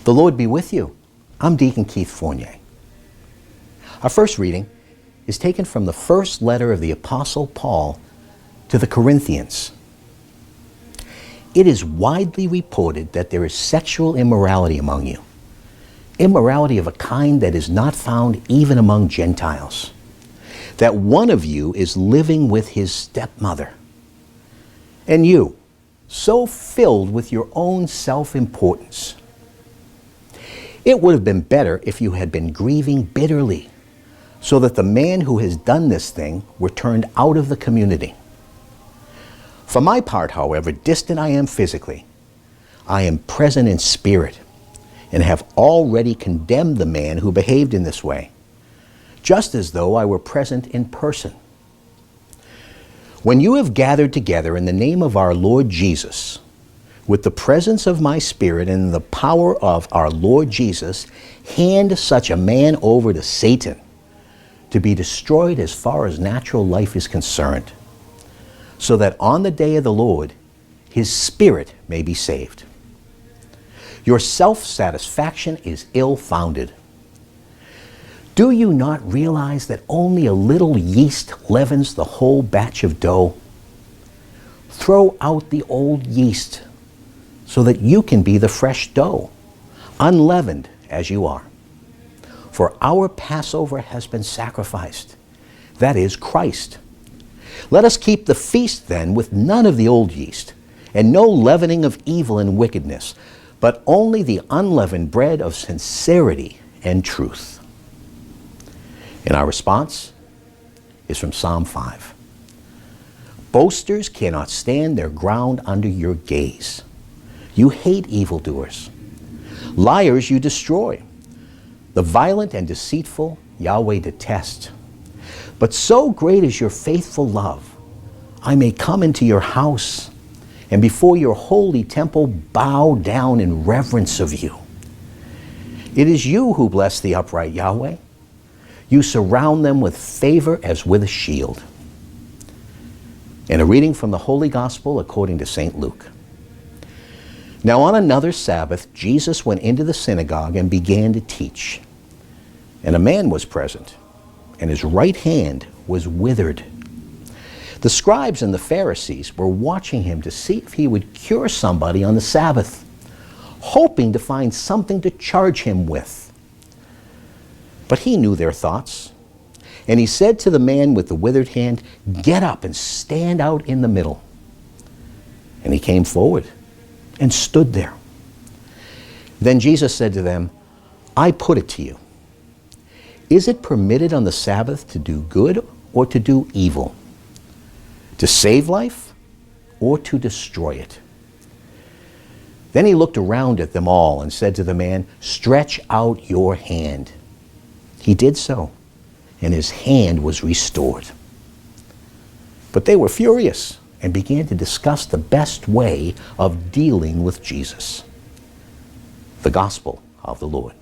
The Lord be with you. I'm Deacon Keith Fournier. Our first reading is taken from the first letter of the Apostle Paul to the Corinthians. It is widely reported that there is sexual immorality among you, immorality of a kind that is not found even among Gentiles, that one of you is living with his stepmother. And you, so filled with your own self-importance. It would have been better if you had been grieving bitterly, so that the man who has done this thing were turned out of the community. For my part, however distant I am physically, I am present in spirit, and have already condemned the man who behaved in this way, just as though I were present in person. When you have gathered together in the name of our Lord Jesus, with the presence of my Spirit and the power of our Lord Jesus, hand such a man over to Satan to be destroyed as far as natural life is concerned, so that on the day of the Lord, his spirit may be saved. Your self-satisfaction is ill-founded. Do you not realize that only a little yeast leavens the whole batch of dough? Throw out the old yeast, so that you can be the fresh dough, unleavened as you are. For our Passover has been sacrificed, that is Christ. Let us keep the feast then with none of the old yeast, and no leavening of evil and wickedness, but only the unleavened bread of sincerity and truth. And our response is from Psalm 5. Boasters cannot stand their ground under your gaze. You hate evildoers. Liars you destroy. The violent and deceitful Yahweh detests. But so great is your faithful love, I may come into your house, and before your holy temple bow down in reverence of you. It is you who bless the upright, Yahweh. You surround them with favor as with a shield. And a reading from the Holy Gospel according to St. Luke. Now on another Sabbath, Jesus went into the synagogue and began to teach. And a man was present, and his right hand was withered. The scribes and the Pharisees were watching him to see if he would cure somebody on the Sabbath, hoping to find something to charge him with. But he knew their thoughts, and he said to the man with the withered hand, "Get up and stand out in the middle." And he came forward and stood there. Then Jesus said to them, "I put it to you, is it permitted on the Sabbath to do good or to do evil? To save life or to destroy it?" Then he looked around at them all and said to the man, "Stretch out your hand." He did so, and his hand was restored. But they were furious and began to discuss the best way of dealing with Jesus. The Gospel of the Lord.